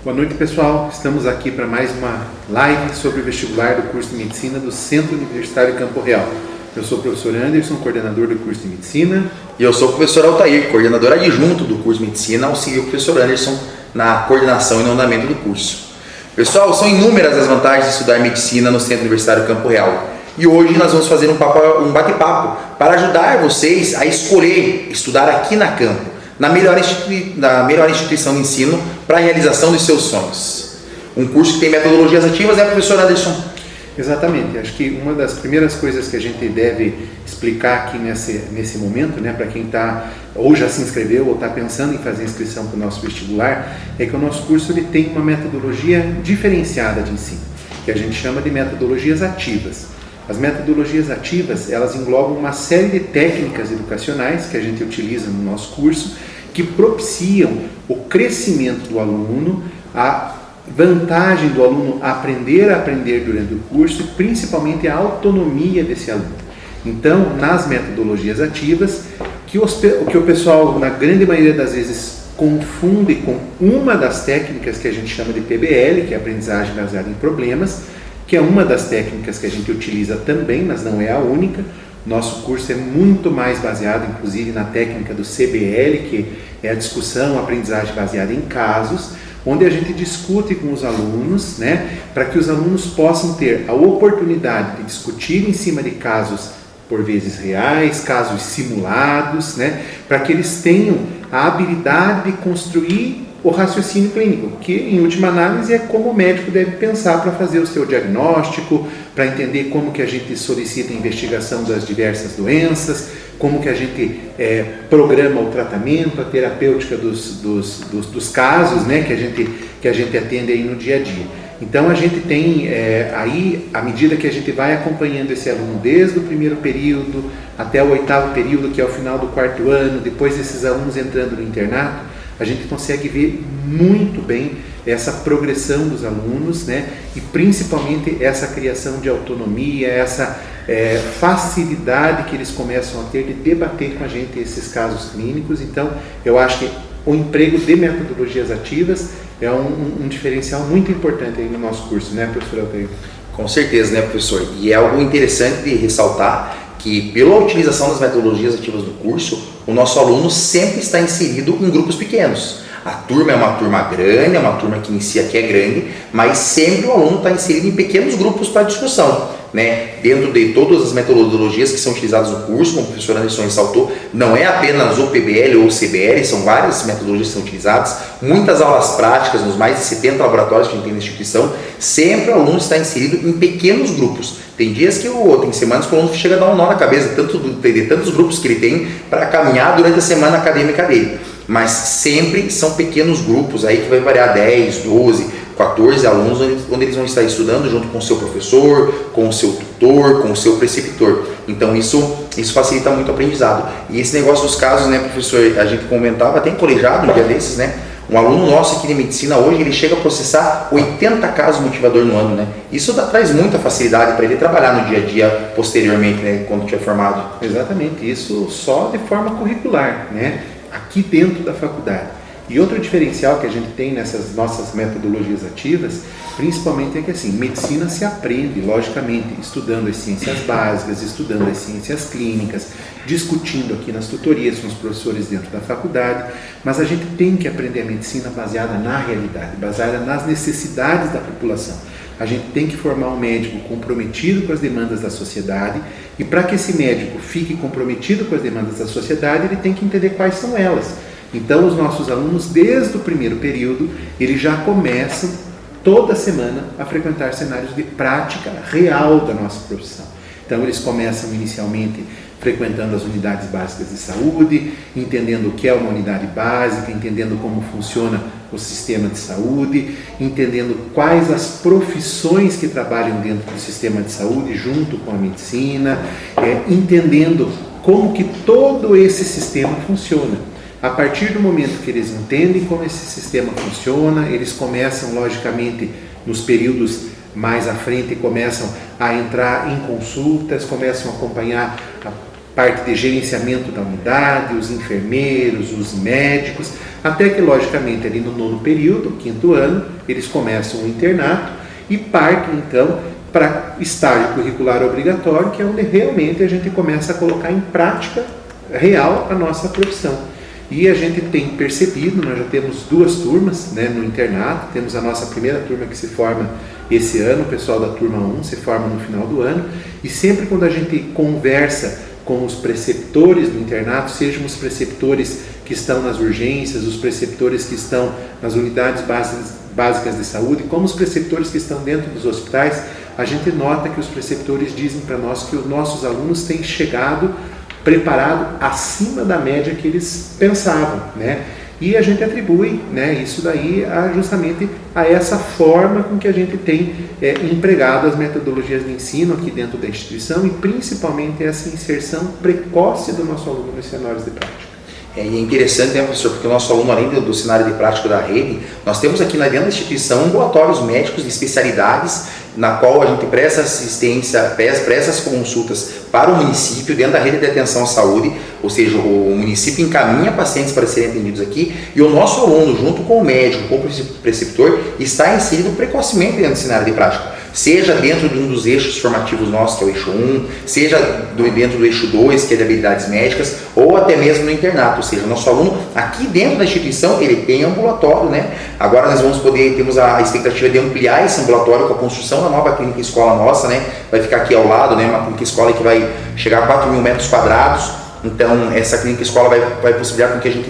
Boa noite, pessoal. Estamos aqui para mais uma live sobre o vestibular do curso de Medicina do Centro Universitário Campo Real. Eu sou o professor Anderson, coordenador do curso de Medicina. E eu sou o professor Altair, coordenador adjunto do curso de Medicina, auxilio o professor Anderson na coordenação e no andamento do curso. Pessoal, são inúmeras as vantagens de estudar Medicina no Centro Universitário Campo Real. E hoje nós vamos fazer um bate-papo para ajudar vocês a escolher estudar aqui na Campo, na melhor instituição de ensino para a realização dos seus sonhos. Um curso que tem metodologias ativas, né, professor Anderson? Exatamente. Acho que uma das primeiras coisas que a gente deve explicar aqui nesse momento, né, para quem está ou já se inscreveu ou está pensando em fazer inscrição para o nosso vestibular, é que o nosso curso ele tem uma metodologia diferenciada de ensino, que a gente chama de metodologias ativas. As metodologias ativas, elas englobam uma série de técnicas educacionais que a gente utiliza no nosso curso, que propiciam o crescimento do aluno, a vantagem do aluno aprender a aprender durante o curso e principalmente a autonomia desse aluno. Então, nas metodologias ativas, o que o pessoal, na grande maioria das vezes, confunde com uma das técnicas que a gente chama de PBL, que é aprendizagem baseada em problemas, que é uma das técnicas que a gente utiliza também, mas não é a única. Nosso curso é muito mais baseado, inclusive, na técnica do CBL, que é a discussão, aprendizagem baseada em casos, onde a gente discute com os alunos, né, para que os alunos possam ter a oportunidade de discutir em cima de casos, por vezes reais, casos simulados, né, para que eles tenham a habilidade de construir o raciocínio clínico, que em última análise é como o médico deve pensar para fazer o seu diagnóstico, para entender como que a gente solicita a investigação das diversas doenças, como que a gente programa o tratamento, a terapêutica dos casos, né, que a gente atende aí no dia a dia. Então a gente tem aí, à medida que a gente vai acompanhando esse aluno desde o primeiro período até o 8º período, que é o final do 4º ano, depois desses alunos entrando no internato, a gente consegue ver muito bem essa progressão dos alunos, né? E principalmente essa criação de autonomia, essa facilidade que eles começam a ter de debater com a gente esses casos clínicos. Então, eu acho que o emprego de metodologias ativas é um diferencial muito importante aí no nosso curso, né, professor Altair? Com certeza, né, professor? E é algo interessante de ressaltar que, pela utilização das metodologias ativas do curso, o nosso aluno sempre está inserido em grupos pequenos. A turma é uma turma grande, é uma turma que inicia que é grande, mas sempre o aluno está inserido em pequenos grupos para discussão, né? Dentro de todas as metodologias que são utilizadas no curso, como o professor Anderson ressaltou, não é apenas o PBL ou o CBL, são várias metodologias que são utilizadas, muitas aulas práticas nos mais de 70 laboratórios que a gente tem na instituição, sempre o aluno está inserido em pequenos grupos. Tem dias tem semanas que o aluno chega a dar um nó na cabeça, de tantos grupos que ele tem para caminhar durante a semana acadêmica dele. Mas sempre são pequenos grupos aí que vai variar 10, 12, 14 alunos, onde eles vão estar estudando junto com o seu professor, com o seu tutor, com o seu preceptor. Então isso facilita muito o aprendizado. E esse negócio dos casos, né, professor, a gente comentava até em colegiado um dia desses, né? Um aluno nosso aqui de medicina hoje, ele chega a processar 80 casos motivador no ano, né? Isso traz muita facilidade para ele trabalhar no dia a dia posteriormente, né, quando tiver formado. Exatamente, isso só de forma curricular, né? Aqui dentro da faculdade. E outro diferencial que a gente tem nessas nossas metodologias ativas, principalmente é que assim, medicina se aprende, logicamente, estudando as ciências básicas, estudando as ciências clínicas, discutindo aqui nas tutorias com os professores dentro da faculdade, mas a gente tem que aprender a medicina baseada na realidade, baseada nas necessidades da população. A gente tem que formar um médico comprometido com as demandas da sociedade, e para que esse médico fique comprometido com as demandas da sociedade, ele tem que entender quais são elas. Então, os nossos alunos, desde o primeiro período, eles já começam toda semana a frequentar cenários de prática real da nossa profissão. Então, eles começam inicialmente frequentando as unidades básicas de saúde, entendendo o que é uma unidade básica, entendendo como funciona o sistema de saúde, entendendo quais as profissões que trabalham dentro do sistema de saúde junto com a medicina, entendendo como que todo esse sistema funciona. A partir do momento que eles entendem como esse sistema funciona, eles começam, logicamente, nos períodos mais à frente, começam a entrar em consultas, começam a acompanhar parte de gerenciamento da unidade, os enfermeiros, os médicos, até que, logicamente, ali no 9º período, 5º ano, eles começam o internato e partem, então, para estágio curricular obrigatório, que é onde realmente a gente começa a colocar em prática real a nossa profissão. E a gente tem percebido, nós já temos 2 turmas, né, no internato, temos a nossa primeira turma que se forma esse ano, o pessoal da turma 1 se forma no final do ano, e sempre quando a gente conversa com os preceptores do internato, sejam os preceptores que estão nas urgências, os preceptores que estão nas unidades básicas de saúde, como os preceptores que estão dentro dos hospitais, a gente nota que os preceptores dizem para nós que os nossos alunos têm chegado preparado acima da média que eles pensavam, né? E a gente atribui, né, isso daí justamente a essa forma com que a gente tem empregado as metodologias de ensino aqui dentro da instituição e principalmente essa inserção precoce do nosso aluno nos cenários de prática. E é interessante, né, professor, porque o nosso aluno, além do cenário de prática da rede, nós temos aqui dentro da instituição ambulatórios médicos de especialidades, na qual a gente presta assistência, presta essas consultas para o município, dentro da rede de atenção à saúde, ou seja, o município encaminha pacientes para serem atendidos aqui, e o nosso aluno, junto com o médico, com o preceptor, está inserido precocemente dentro do cenário de prática. Seja dentro de um dos eixos formativos nossos, que é o eixo 1, seja dentro do eixo 2, que é de habilidades médicas, ou até mesmo no internato, ou seja, o nosso aluno aqui dentro da instituição, ele tem ambulatório, né? Agora nós vamos temos a expectativa de ampliar esse ambulatório com a construção da nova clínica escola nossa, né? Vai ficar aqui ao lado, né? Uma clínica escola que vai chegar a 4.000 metros quadrados, então essa clínica escola vai possibilitar com que a gente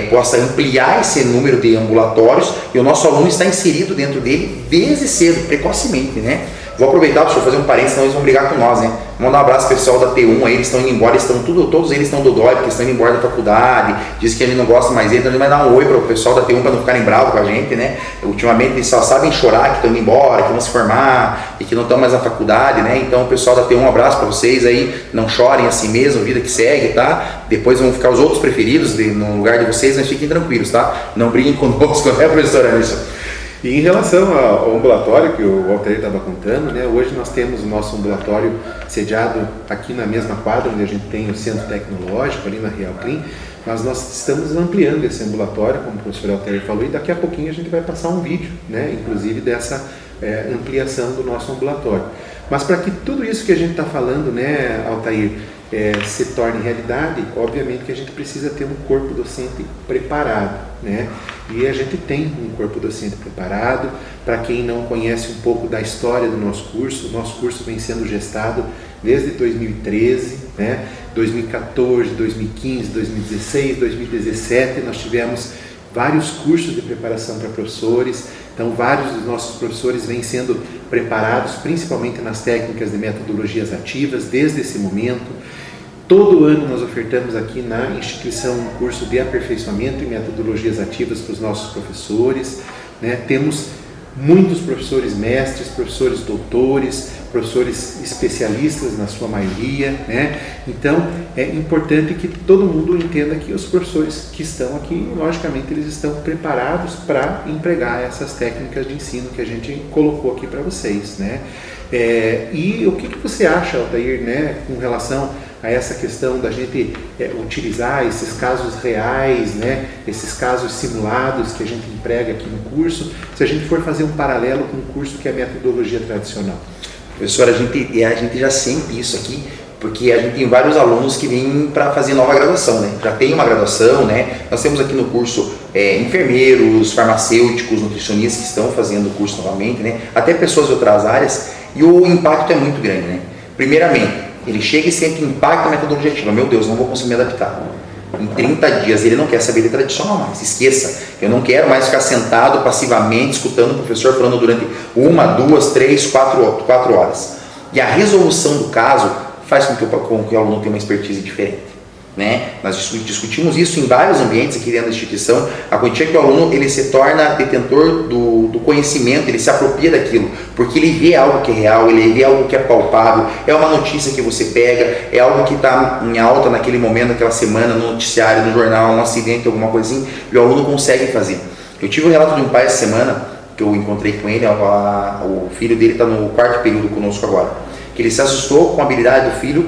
possa ampliar esse número de ambulatórios e o nosso aluno está inserido dentro dele desde cedo, precocemente, né? Vou aproveitar para fazer um parênteses, senão eles vão brigar com nós, né? Mandar um abraço pessoal da T1 aí, eles estão indo embora, todos eles estão dodói, porque estão indo embora da faculdade, diz que a gente não gosta mais deles, então a gente vai dar um oi para o pessoal da T1 para não ficarem bravos com a gente, né? Ultimamente eles só sabem chorar que estão indo embora, que vão se formar e que não estão mais na faculdade, né? Então o pessoal da T1, um abraço para vocês aí, não chorem assim mesmo, vida que segue, tá? Depois vão ficar os outros preferidos no lugar de vocês, mas fiquem tranquilos, tá? Não briguem conosco, né, professor Alisson? E em relação ao ambulatório que o Walter estava contando, né, hoje nós temos o nosso ambulatório sediado aqui na mesma quadra onde a gente tem o centro tecnológico, ali na Real Clean, mas nós estamos ampliando esse ambulatório, como o professor Walter falou, e daqui a pouquinho a gente vai passar um vídeo, né, inclusive dessa ampliação do nosso ambulatório. Mas para que tudo isso que a gente está falando, né, Altair, se torne realidade, obviamente que a gente precisa ter um corpo docente preparado, né? E a gente tem um corpo docente preparado. Para quem não conhece um pouco da história do nosso curso vem sendo gestado desde 2013, né? 2014, 2015, 2016, 2017, nós tivemos vários cursos de preparação para professores. Então, vários dos nossos professores vêm sendo preparados, principalmente nas técnicas de metodologias ativas, desde esse momento. Todo ano nós ofertamos aqui na instituição um curso de aperfeiçoamento em metodologias ativas para os nossos professores, né? Temos muitos professores mestres, professores doutores, professores especialistas na sua maioria, né? Então é importante que todo mundo entenda que os professores que estão aqui, logicamente, eles estão preparados para empregar essas técnicas de ensino que a gente colocou aqui para vocês, né? E o que você acha, Altair, né, com relação a essa questão da gente utilizar esses casos reais, né, esses casos simulados que a gente emprega aqui no curso, se a gente for fazer um paralelo com o curso que é a metodologia tradicional? Professor, a gente já sente isso aqui, porque a gente tem vários alunos que vêm para fazer nova graduação, né? Já tem uma graduação, né? Nós temos aqui no curso enfermeiros, farmacêuticos, nutricionistas que estão fazendo o curso novamente, né? Até pessoas de outras áreas, e o impacto é muito grande, né? Primeiramente, ele chega e sente o impacto da metodologia ativa. Meu Deus, não vou conseguir me adaptar. Em 30 dias ele não quer saber de tradicional mais, esqueça. Eu não quero mais ficar sentado passivamente escutando o professor falando durante 1, 2, 3, 4 horas. E a resolução do caso faz com que o aluno tenha uma expertise diferente, né? Nós discutimos isso em vários ambientes aqui dentro da instituição. A quantia que o aluno ele se torna detentor do conhecimento, ele se apropria daquilo, porque ele vê algo que é real, ele vê algo que é palpável, é uma notícia que você pega, é algo que está em alta naquele momento, naquela semana, no noticiário, no jornal, um acidente, alguma coisinha, e o aluno consegue fazer. Eu tive um relato de um pai essa semana, que eu encontrei com ele, o filho dele está no 4º período conosco agora, que ele se assustou com a habilidade do filho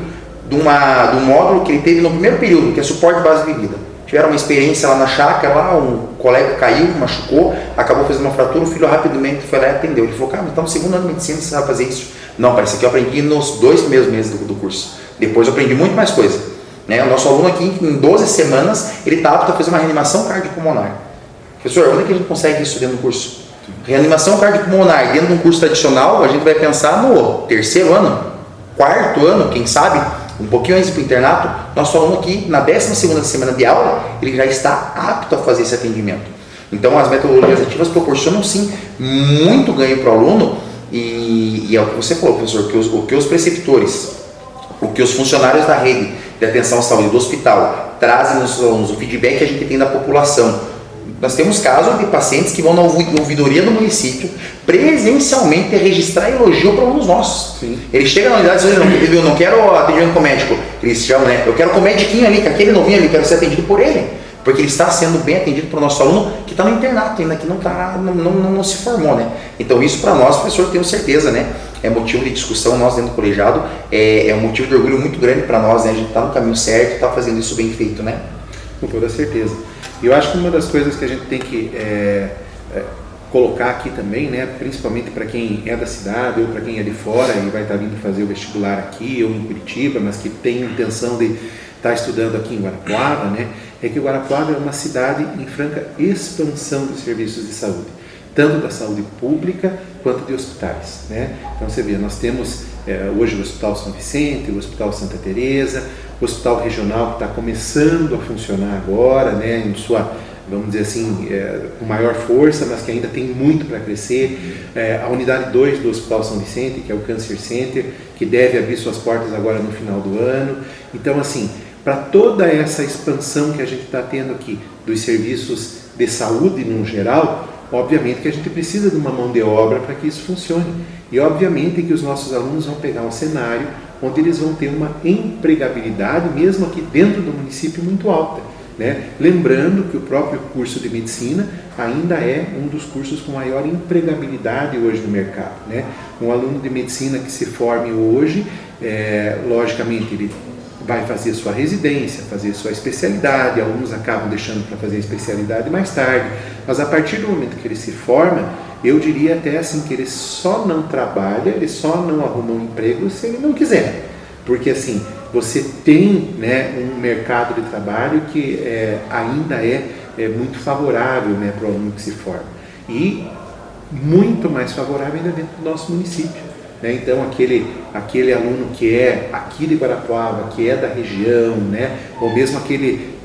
de um módulo que ele teve no primeiro período, que é suporte base de vida. Tiveram uma experiência lá na chácara, lá um colega caiu, machucou, acabou fazendo uma fratura, o filho rapidamente foi lá e atendeu. Ele falou, cara, então no segundo ano de medicina você sabe fazer isso? Não, parece que eu aprendi nos 2 primeiros meses do curso. Depois eu aprendi muito mais coisa. Né? O nosso aluno aqui, em 12 semanas, ele está apto a fazer uma reanimação cardiopulmonar. Professor, onde é que a gente consegue isso dentro do curso? Reanimação cardiopulmonar dentro de um curso tradicional, a gente vai pensar no 3º ano, 4º ano, quem sabe, um pouquinho antes do internato. Nosso aluno aqui, na 12ª semana de aula, ele já está apto a fazer esse atendimento. Então, as metodologias ativas proporcionam, sim, muito ganho para o aluno, e é o que você falou, professor, o que os preceptores, o que os funcionários da rede de atenção à saúde do hospital trazem nos alunos, o feedback que a gente tem da população. Nós temos casos de pacientes que vão na ouvidoria do município presencialmente registrar elogio para alunos nossos. Sim. Ele chega na unidade e diz, eu não quero atendimento com médico, eles chamam, né? Eu quero com o mediquinho ali, com aquele novinho ali, quero ser atendido por ele. Porque ele está sendo bem atendido pelo nosso aluno que está no internato ainda, que não se formou, né? Então isso para nós, professor, tenho certeza, né? É motivo de discussão nós dentro do colegiado, é um motivo de orgulho muito grande para nós, né? A gente está no caminho certo, está fazendo isso bem feito, né? Com toda certeza. E eu acho que uma das coisas que a gente tem que colocar aqui também, né, principalmente para quem é da cidade ou para quem é de fora e vai estar vindo fazer o vestibular aqui ou em Curitiba, mas que tem intenção de estar estudando aqui em Guarapuava, né, é que Guarapuava é uma cidade em franca expansão dos serviços de saúde, tanto da saúde pública quanto de hospitais, né? Então você vê, nós temos hoje o Hospital São Vicente, o Hospital Santa Teresa, o Hospital Regional que está começando a funcionar agora, né, em sua, vamos dizer assim, com maior força, mas que ainda tem muito para crescer. A unidade 2 do Hospital São Vicente, que é o Cancer Center, que deve abrir suas portas agora no final do ano. Então, assim, para toda essa expansão que a gente está tendo aqui dos serviços de saúde no geral, obviamente que a gente precisa de uma mão de obra para que isso funcione. E obviamente que os nossos alunos vão pegar um cenário onde eles vão ter uma empregabilidade, mesmo aqui dentro do município, muito alta, né? Lembrando que o próprio curso de medicina ainda é um dos cursos com maior empregabilidade hoje no mercado, né? Um aluno de medicina que se forme hoje, logicamente ele vai fazer sua residência, fazer sua especialidade, alguns acabam deixando para fazer a especialidade mais tarde, mas a partir do momento que ele se forma, eu diria até assim que ele só não trabalha, ele só não arruma um emprego se ele não quiser, porque assim, você tem, né, um mercado de trabalho que ainda é muito favorável, né, para o aluno que se forma, e muito mais favorável ainda dentro do nosso município. Então aquele aluno que é aqui de Guarapuava, que é da região, né? Ou mesmo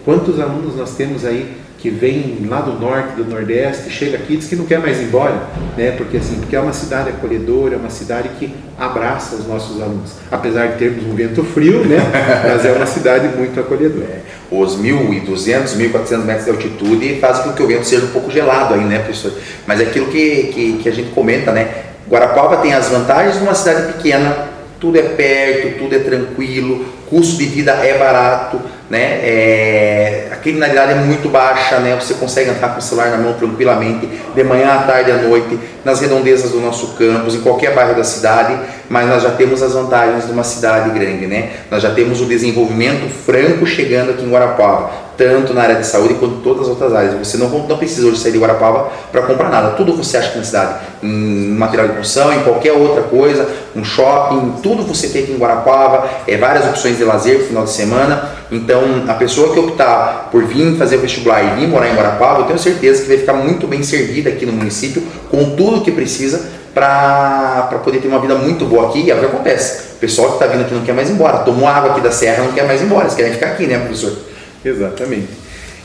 quantos alunos nós temos aí que vêm lá do norte, do nordeste, chega aqui e diz que não quer mais ir embora, né? Porque é uma cidade acolhedora, é uma cidade que abraça os nossos alunos, apesar de termos um vento frio, né? Mas é uma cidade muito acolhedora. Os 1.200, 1.400 metros de altitude fazem com que o vento seja um pouco gelado aí, né, professor? Mas é aquilo que a gente comenta, né? Guarapuava tem as vantagens de uma cidade pequena, tudo é perto, tudo é tranquilo, custo de vida é barato, né? A criminalidade é muito baixa, né? Você consegue andar com o celular na mão tranquilamente, de manhã à tarde à noite, nas redondezas do nosso campus, em qualquer bairro da cidade, mas nós já temos as vantagens de uma cidade grande, né? Nós já temos o desenvolvimento franco chegando aqui em Guarapuava, tanto na área de saúde quanto em todas as outras áreas. Você não precisa hoje sair de Guarapuava para comprar nada, tudo você acha aqui na cidade, em material de construção, em qualquer outra coisa, um shopping, tudo você tem aqui em Guarapuava, várias opções de lazer no final de semana. Então a pessoa que optar por vir fazer o vestibular e vir morar em Guarapuava, eu tenho certeza que vai ficar muito bem servida aqui no município, com tudo que precisa para poder ter uma vida muito boa aqui. E é o que acontece, o pessoal que está vindo aqui não quer mais ir embora, tomou água aqui da serra, não quer mais ir embora, eles querem ficar aqui, né, professor? Exatamente.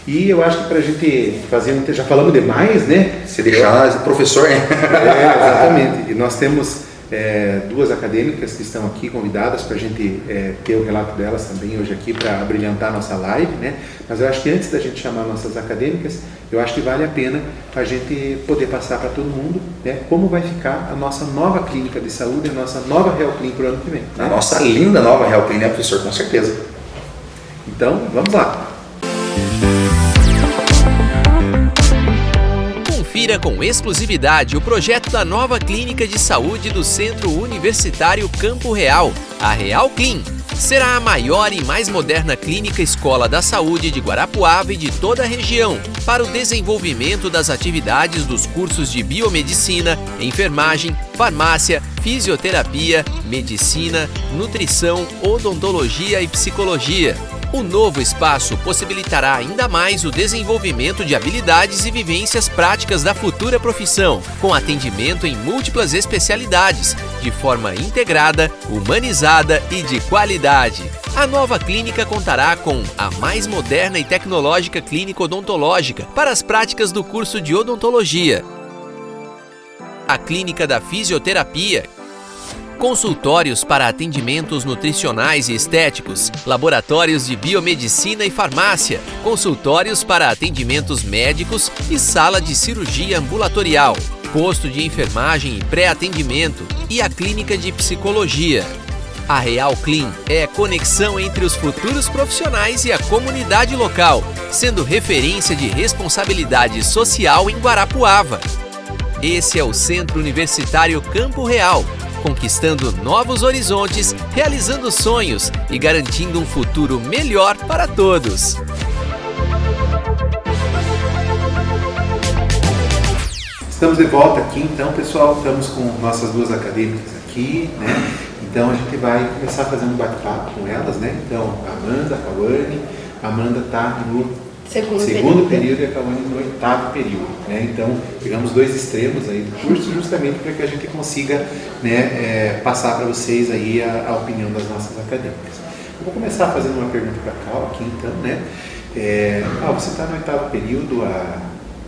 E eu acho que para a gente fazer, já falamos demais, né? Se deixar professor, né? Exatamente. E nós temos 2 acadêmicas que estão aqui convidadas para a gente ter o relato delas também hoje aqui para brilhantar a nossa live, né? Mas eu acho que antes da gente chamar nossas acadêmicas, eu acho que vale a pena a gente poder passar para todo mundo, né, como vai ficar a nossa nova clínica de saúde, a nossa nova Real Clínica para o ano que vem. Né? A nossa linda nova Real Clínica, professor, com certeza. Então, vamos lá. Confira com exclusividade o projeto da nova Clínica de Saúde do Centro Universitário Campo Real, a Real Clean. será a maior e mais moderna clínica escola da saúde de Guarapuava e de toda a região, para o desenvolvimento das atividades dos cursos de biomedicina, enfermagem, farmácia, fisioterapia, medicina, nutrição, odontologia e psicologia. O novo espaço possibilitará ainda mais o desenvolvimento de habilidades e vivências práticas da futura profissão, com atendimento em múltiplas especialidades, de forma integrada, humanizada e de qualidade. A nova clínica contará com a mais moderna e tecnológica clínica odontológica para as práticas do curso de odontologia, a clínica da fisioterapia, consultórios para atendimentos nutricionais e estéticos, laboratórios de biomedicina e farmácia, consultórios para atendimentos médicos e sala de cirurgia ambulatorial, posto de enfermagem e pré-atendimento e a clínica de psicologia. A Real Clean é a conexão entre os futuros profissionais e a comunidade local, sendo referência de responsabilidade social em Guarapuava. Esse é o Centro Universitário Campo Real, conquistando novos horizontes, realizando sonhos e garantindo um futuro melhor para todos. Estamos de volta aqui, então, pessoal, estamos com nossas duas acadêmicas aqui, né? Então a gente vai começar fazendo um bate-papo com elas, né? Então, a Amanda, a Cauane, a Amanda está no segundo período e a Cauane no 8º período, né? Então, pegamos dois extremos aí do curso justamente para que a gente consiga, né, passar para vocês aí a opinião das nossas acadêmicas. Eu vou começar fazendo uma pergunta para a Cal aqui, então, né? Você está no 8º período há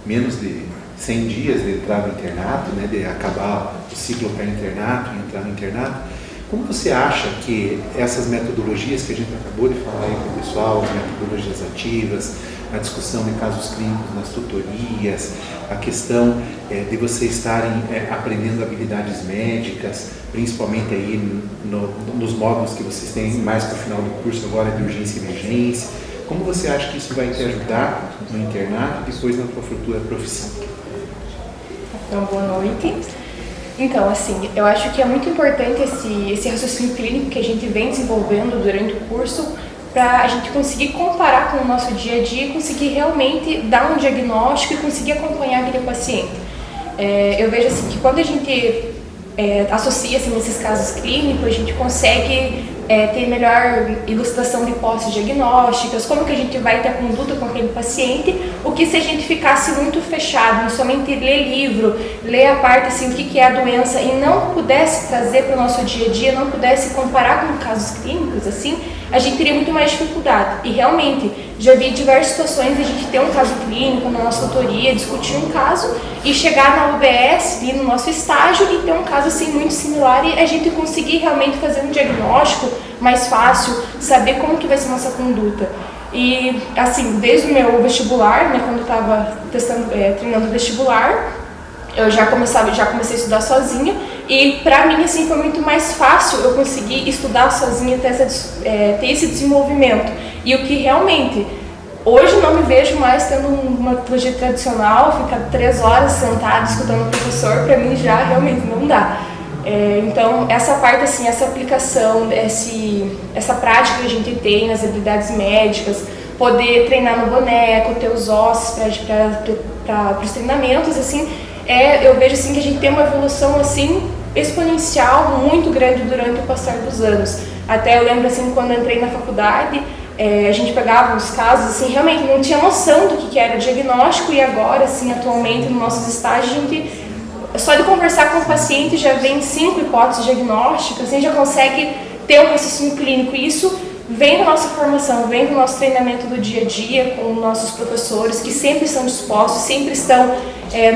menos de 100 dias de entrar no internato, né, de acabar o ciclo para internato e entrar no internato. Como você acha que essas metodologias que a gente acabou de falar aí com o pessoal, as metodologias ativas, a discussão de casos clínicos nas tutorias, a questão de vocês estarem aprendendo habilidades médicas, principalmente aí nos módulos que vocês têm mais para o final do curso agora de urgência e emergência, como você acha que isso vai te ajudar no internato e depois na tua futura profissão? Então, boa noite. Então, assim, eu acho que é muito importante esse raciocínio clínico que a gente vem desenvolvendo durante o curso para a gente conseguir comparar com o nosso dia a dia e conseguir realmente dar um diagnóstico e conseguir acompanhar aquele paciente. Eu vejo assim que quando a gente associa assim, esses casos clínicos, a gente consegue ter melhor ilustração de hipóteses diagnósticas, como que a gente vai ter a conduta com aquele paciente, o que se a gente ficasse muito fechado em somente ler livro, ler a parte assim, o que é a doença e não pudesse trazer para o nosso dia a dia, não pudesse comparar com casos clínicos, assim, a gente teria muito mais dificuldade. E realmente, já vi diversas situações de a gente ter um caso clínico na nossa tutoria, discutir um caso e chegar na UBS, ir no nosso estágio e ter um caso assim muito similar e a gente conseguir realmente fazer um diagnóstico mais fácil, saber como que vai ser a nossa conduta. E assim, desde o meu vestibular, né, quando eu estava treinando vestibular, eu já comecei a estudar sozinha e para mim assim foi muito mais fácil eu conseguir estudar sozinha, ter esse desenvolvimento. E o que realmente, hoje não me vejo mais tendo uma metodologia tradicional, ficar 3 horas sentado escutando o professor, para mim já realmente não dá. Então, essa parte, assim, essa aplicação, essa prática que a gente tem nas habilidades médicas, poder treinar no boneco, ter os ossos para os treinamentos, assim, eu vejo assim, que a gente tem uma evolução assim, exponencial muito grande durante o passar dos anos. Até eu lembro assim, quando eu entrei na faculdade, a gente pegava os casos, assim, realmente não tinha noção do que era o diagnóstico e agora, assim, atualmente, nos nossos estágios, a gente, só de conversar com o paciente já vem 5 hipóteses diagnósticas, a gente já consegue ter um raciocínio clínico e isso vem da nossa formação, vem do nosso treinamento do dia a dia com nossos professores que sempre estão dispostos, sempre estão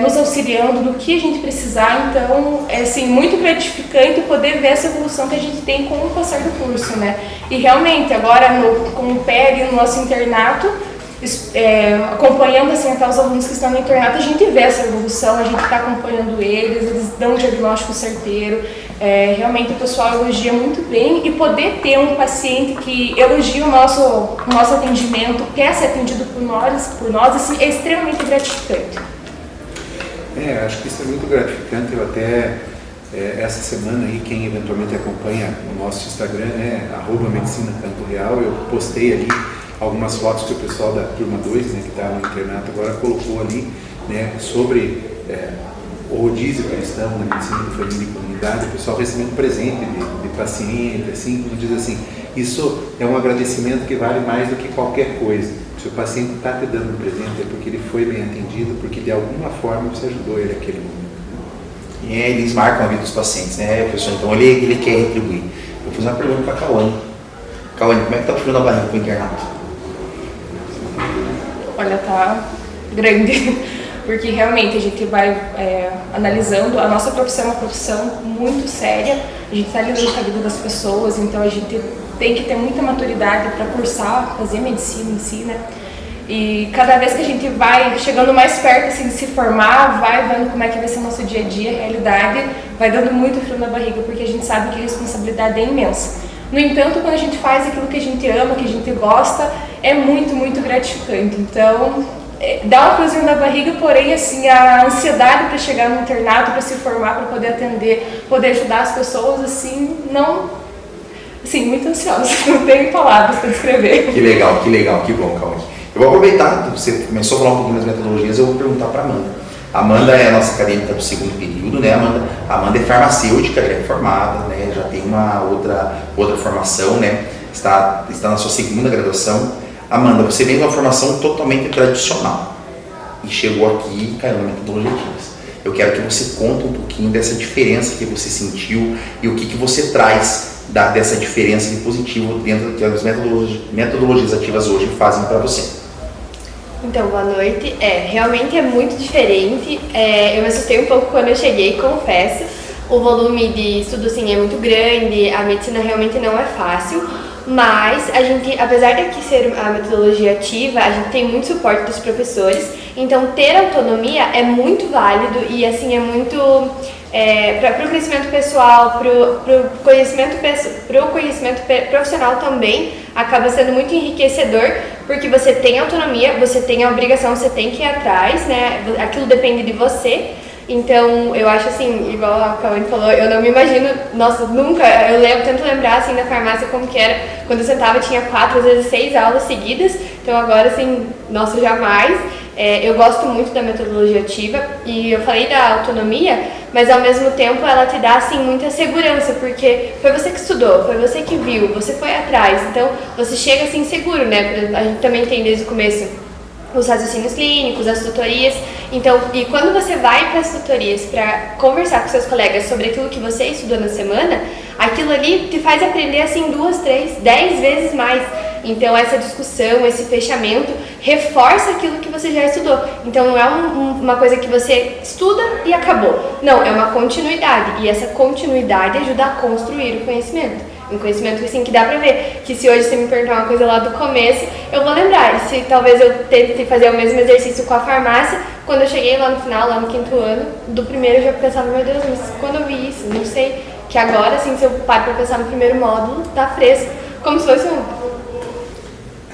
nos auxiliando no que a gente precisar. Então é assim, muito gratificante poder ver essa evolução que a gente tem com o passar do curso, né? E realmente agora com o pé ali no nosso internato, acompanhando assim, até os alunos que estão no internato, a gente vê essa evolução, a gente está acompanhando eles dão um diagnóstico certeiro. Realmente o pessoal elogia muito bem e poder ter um paciente que elogia o nosso atendimento, quer ser atendido por nós assim, é extremamente gratificante. Acho que isso é muito gratificante. Eu até essa semana aí, quem eventualmente acompanha o nosso Instagram, né, @medicina Campo Real, eu postei ali algumas fotos que o pessoal da turma 2, né, que está no internato agora, colocou ali, né, sobre o rodízio cristão na medicina de família e comunidade, o pessoal recebendo presente de paciente, assim, como diz assim, isso é um agradecimento que vale mais do que qualquer coisa. Se o paciente está te dando um presente é porque ele foi bem atendido, porque de alguma forma você ajudou ele naquele momento. E eles marcam a vida dos pacientes, né, professor? Então ele quer retribuir. Eu vou fazer uma pergunta para a Cauane. Cauane, como é que está o frio na barriga para o internato? Olha, tá grande, porque realmente a gente vai analisando, a nossa profissão é uma profissão muito séria, a gente está lidando com a vida das pessoas, então a gente tem que ter muita maturidade para cursar, fazer medicina em si, né? E cada vez que a gente vai chegando mais perto assim, de se formar, vai vendo como é que vai ser o nosso dia a dia, a realidade, vai dando muito frio na barriga, porque a gente sabe que a responsabilidade é imensa. No entanto, quando a gente faz aquilo que a gente ama, que a gente gosta, é muito, muito gratificante. Então, dá um friozinho na barriga, porém, assim, a ansiedade para chegar no internato, para se formar, para poder atender, poder ajudar as pessoas, assim, não... Assim, muito ansiosa, não tenho palavras para descrever. Que legal, que bom, Cauane. Eu vou aproveitar, você começou a falar um pouquinho das metodologias, eu vou perguntar para a Amanda. A Amanda é a nossa acadêmica do segundo período, né, Amanda? A Amanda é farmacêutica, já é formada, né, já tem uma outra formação, né, está na sua segunda graduação. Amanda, você vem de uma formação totalmente tradicional e chegou aqui e caiu na metodologia ativas. Eu quero que você conte um pouquinho dessa diferença que você sentiu e o que você traz dessa diferença de positivo dentro que as metodologias ativas hoje fazem para você. Então, boa noite. Realmente é muito diferente. Eu me assustei um pouco quando eu cheguei, confesso. O volume de estudo assim, é muito grande, a medicina realmente não é fácil, mas a gente, apesar de aqui ser a metodologia ativa, a gente tem muito suporte dos professores, então ter autonomia é muito válido e assim é muito... para o crescimento pessoal, para o conhecimento profissional também, acaba sendo muito enriquecedor, porque você tem autonomia, você tem a obrigação, você tem que ir atrás, né? Aquilo depende de você. Então, eu acho assim, igual a Cauane falou, eu não me imagino, nossa, nunca, tento lembrar assim da farmácia como que era, quando eu sentava tinha 4, às vezes 6 aulas seguidas, então agora assim, nossa, jamais. Eu gosto muito da metodologia ativa e eu falei da autonomia, mas ao mesmo tempo ela te dá assim muita segurança, porque foi você que estudou, foi você que viu, você foi atrás, então você chega assim seguro, né? A gente também tem desde o começo os raciocínios clínicos, as tutorias, então, e quando você vai para as tutorias para conversar com seus colegas sobre aquilo que você estudou na semana, aquilo ali te faz aprender assim 2, 3, 10 vezes mais. Então essa discussão, esse fechamento reforça aquilo que você já estudou. Então não é uma coisa que você estuda e acabou. Não, é uma continuidade. E essa continuidade ajuda a construir o conhecimento. Um conhecimento assim, que dá pra ver. Que se hoje você me perguntar uma coisa lá do começo, eu vou lembrar. E se talvez eu tente fazer o mesmo exercício com a farmácia, quando eu cheguei lá no final, lá no 5º ano, do primeiro eu já pensava, meu Deus, mas quando eu vi isso? Não sei. Que agora, assim, se eu paro pra pensar no primeiro módulo, tá fresco. Como se fosse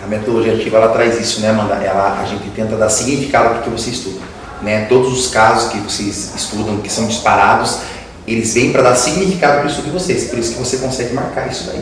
A metodologia ativa, ela traz isso, né, Amanda? A gente tenta dar significado para o que você estuda, né? Todos os casos que vocês estudam, que são disparados, eles vêm para dar significado para o estudo de vocês, por isso que você consegue marcar isso daí,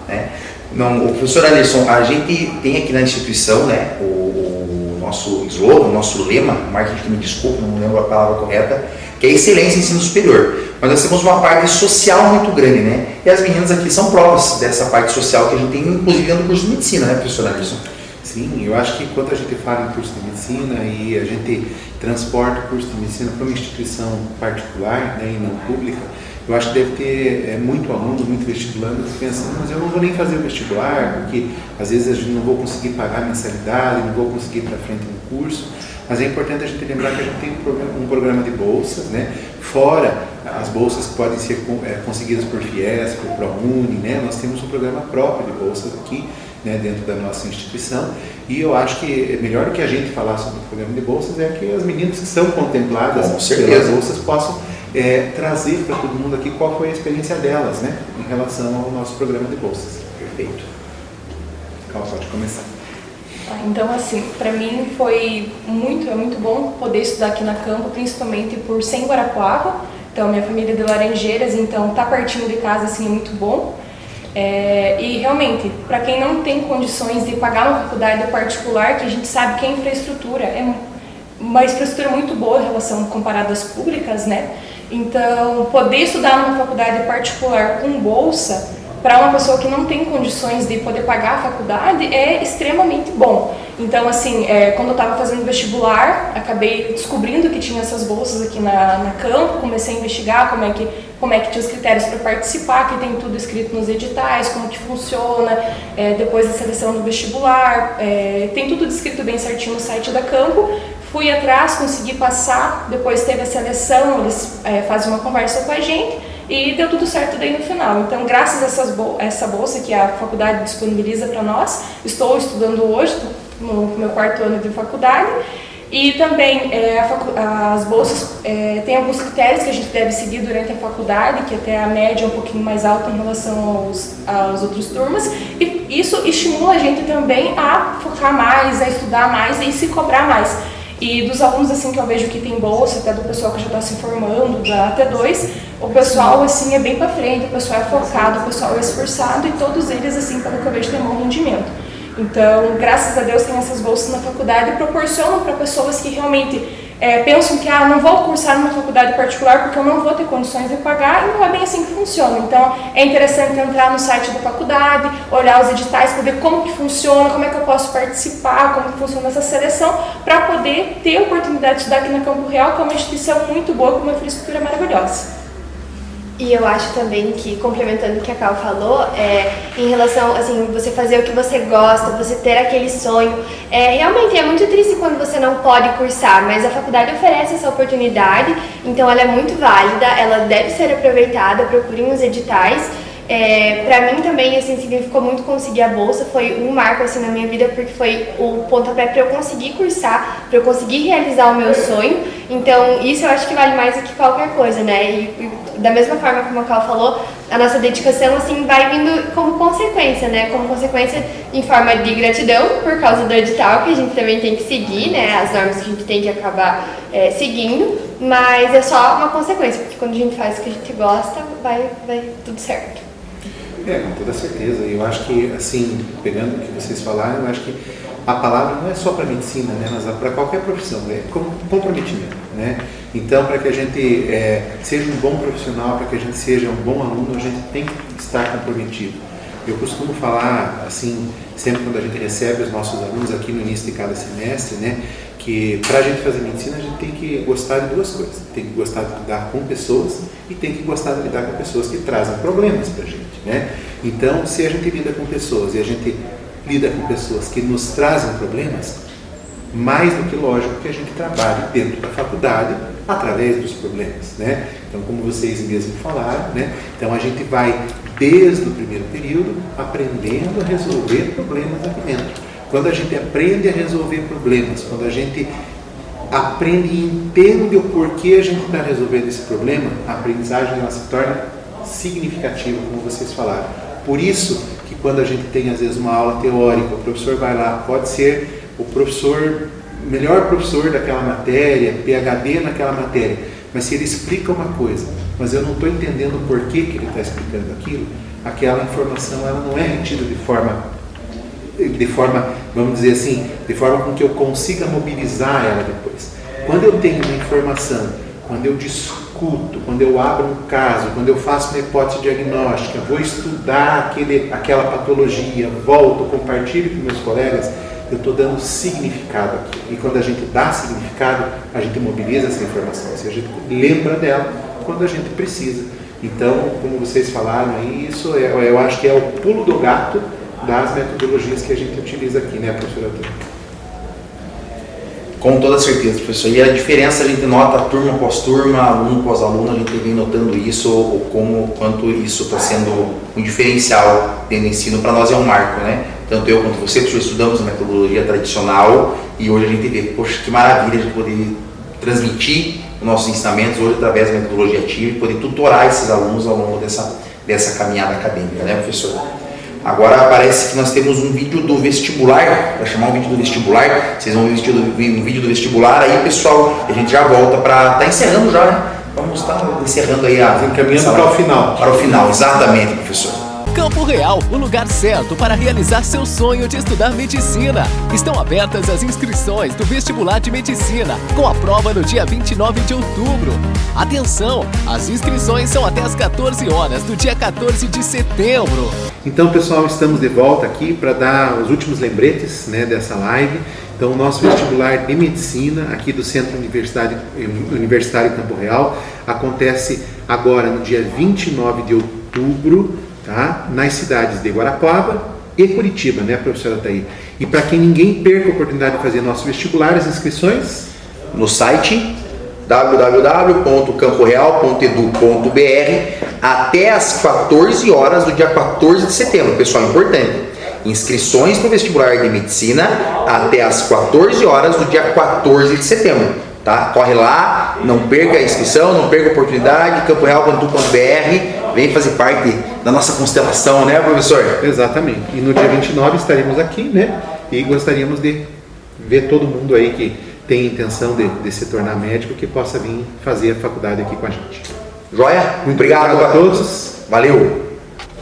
né? Não, o professor Alisson, a gente tem aqui na instituição, né, o nosso slogan, o nosso lema, marketing que me desculpa, não lembro a palavra correta, que é excelência em ensino superior. Mas nós temos uma parte social muito grande, né? E as meninas aqui são provas dessa parte social que a gente tem, inclusive, no curso de medicina, né, professor Alisson? Sim, eu acho que quando a gente fala em curso de medicina e a gente transporta o curso de medicina para uma instituição particular, né, e não pública, eu acho que deve ter muito aluno, muito vestibulando pensando, mas eu não vou nem fazer o vestibular, porque às vezes a gente não vou conseguir pagar a mensalidade, não vou conseguir ir para frente no curso. Mas é importante a gente lembrar que a gente tem um programa de bolsas, né? Fora as bolsas que podem ser conseguidas por FIES, por ProUni, né? Nós temos um programa próprio de bolsas aqui, né, dentro da nossa instituição, e eu acho que é melhor do que a gente falar sobre o programa de bolsas é que as meninas que são contempladas pelas bolsas possam trazer para todo mundo aqui qual foi a experiência delas, né, em relação ao nosso programa de bolsas. Perfeito. Cal, pode começar. Então, assim, para mim foi muito bom poder estudar aqui na Campo, principalmente por ser em Guarapuava. Então, minha família é de Laranjeiras, então tá pertinho de casa, assim, é muito bom. E realmente, para quem não tem condições de pagar uma faculdade particular, que a gente sabe que a infraestrutura é uma infraestrutura muito boa em relação comparada às públicas, né? Então, poder estudar numa faculdade particular com bolsa, para uma pessoa que não tem condições de poder pagar a faculdade, é extremamente bom. Então, assim, quando eu estava fazendo vestibular, acabei descobrindo que tinha essas bolsas aqui na Campo, comecei a investigar como é que tinha os critérios para participar, que tem tudo escrito nos editais, como que funciona, depois da seleção do vestibular, tem tudo descrito bem certinho no site da Campo. Fui atrás, consegui passar, depois teve a seleção, eles fazem uma conversa com a gente e deu tudo certo daí no final. Então, graças a essa bolsa que a faculdade disponibiliza para nós, estou estudando hoje, no meu 4º ano de faculdade, e também as bolsas têm alguns critérios que a gente deve seguir durante a faculdade, que até a média é um pouquinho mais alta em relação às outras turmas, e isso estimula a gente também a focar mais, a estudar mais e se cobrar mais. E dos alunos assim que eu vejo que tem bolsa, até do pessoal que já está se formando, da T2, o pessoal assim é bem para frente, o pessoal é focado, o pessoal é esforçado e todos eles assim, pelo que eu vejo, têm bom rendimento. Então, graças a Deus tem essas bolsas na faculdade e proporcionam para pessoas que realmente pensam que não vou cursar numa faculdade particular porque eu não vou ter condições de pagar, e não é bem assim que funciona. Então, é interessante entrar no site da faculdade, olhar os editais para ver como que funciona, como é que eu posso participar, como que funciona essa seleção, para poder ter a oportunidade de estudar aqui na Campo Real, que é uma instituição muito boa, com uma infraestrutura maravilhosa. E eu acho também que, complementando o que a Cal falou, em relação, assim, você fazer o que você gosta, você ter aquele sonho, realmente é muito triste quando você não pode cursar, mas a faculdade oferece essa oportunidade, então ela é muito válida, ela deve ser aproveitada, procurem os editais. Pra mim também, assim, significou muito conseguir a bolsa, foi um marco, assim, na minha vida, porque foi o pontapé para eu conseguir cursar, para eu conseguir realizar o meu sonho. Então, isso eu acho que vale mais do que qualquer coisa, né? E da mesma forma como a Cal falou, a nossa dedicação, assim, vai vindo como consequência, né? Como consequência em forma de gratidão por causa do edital, que a gente também tem que seguir, né? As normas que a gente tem que acabar seguindo, mas é só uma consequência, porque quando a gente faz o que a gente gosta, vai tudo certo. Com toda certeza. Eu acho que, assim, pegando o que vocês falaram, eu acho que a palavra não é só para medicina, né, mas para qualquer profissão, é comprometimento, né? Então, para que a gente seja um bom profissional, para que a gente seja um bom aluno, a gente tem que estar comprometido. Eu costumo falar, assim, sempre quando a gente recebe os nossos alunos aqui no início de cada semestre, né, que para a gente fazer medicina a gente tem que gostar de duas coisas. Tem que gostar de lidar com pessoas e tem que gostar de lidar com pessoas que trazem problemas para a gente, né? Então, se a gente lida com pessoas e a gente lida com pessoas que nos trazem problemas, mais do que lógico que a gente trabalhe dentro da faculdade através dos problemas, né? Então, como vocês mesmos falaram, né? Então, a gente vai, desde o primeiro período, aprendendo a resolver problemas aqui dentro. Quando a gente aprende a resolver problemas, quando a gente aprende e entende o porquê a gente está resolvendo esse problema, a aprendizagem ela se torna significativa, como vocês falaram. Por isso que quando a gente tem às vezes uma aula teórica, o professor vai lá, pode ser o melhor professor daquela matéria, PhD naquela matéria, mas se ele explica uma coisa, mas eu não estou entendendo o porquê que ele está explicando aquilo, aquela informação ela não é retida de forma, vamos dizer assim, de forma com que eu consiga mobilizar ela depois. Quando eu tenho uma informação, quando eu discuto, quando eu abro um caso, quando eu faço uma hipótese diagnóstica, vou estudar aquela patologia, volto, compartilho com meus colegas, eu estou dando significado aqui. E quando a gente dá significado, a gente mobiliza essa informação, ou seja, a gente lembra dela quando a gente precisa. Então, como vocês falaram aí, isso eu acho que é o pulo do gato das metodologias que a gente utiliza aqui, né, professora Antônia? Com toda certeza, professor. E a diferença a gente nota turma após turma, aluno após aluno, a gente vem notando isso, ou quanto isso está sendo um diferencial dentro do ensino. Para nós é um marco, né? Tanto eu quanto você, professor, estudamos a metodologia tradicional e hoje a gente vê, poxa, que maravilha a gente poder transmitir os nossos ensinamentos hoje através da metodologia ativa e poder tutorar esses alunos ao longo dessa caminhada acadêmica, né, professor? Agora parece que nós temos um vídeo do vestibular, para chamar um vídeo do vestibular, vocês vão ver um vídeo do vestibular, aí pessoal, a gente já volta para, tá encerrando já, né? Então vamos estar encerrando aí a... Encaminhando para o final. Para o final, exatamente, professor. Campo Real, o lugar certo para realizar seu sonho de estudar medicina. Estão abertas as inscrições do vestibular de medicina, com a prova no dia 29 de outubro. Atenção, as inscrições são até às 14 horas do dia 14 de setembro. Então, pessoal, estamos de volta aqui para dar os últimos lembretes, né, dessa live. Então, o nosso vestibular de medicina aqui do Centro Universitário Campo Real acontece agora no dia 29 de outubro, tá? Nas cidades de Guarapuava e Curitiba, né, professora Thaí? E para que ninguém perca a oportunidade de fazer nosso vestibular, as inscrições no site www.camporeal.edu.br até às 14 horas do dia 14 de setembro. Pessoal, importante, inscrições para o vestibular de medicina até às 14 horas do dia 14 de setembro. Tá? Corre lá, não perca a inscrição, não perca a oportunidade, camporeal.edu.br, vem fazer parte da nossa constelação, né, professor? Exatamente. E no dia 29 estaremos aqui, né? E gostaríamos de ver todo mundo aí que tem intenção de se tornar médico, que possa vir fazer a faculdade aqui com a gente. Joia? Muito obrigado a todos. Valeu!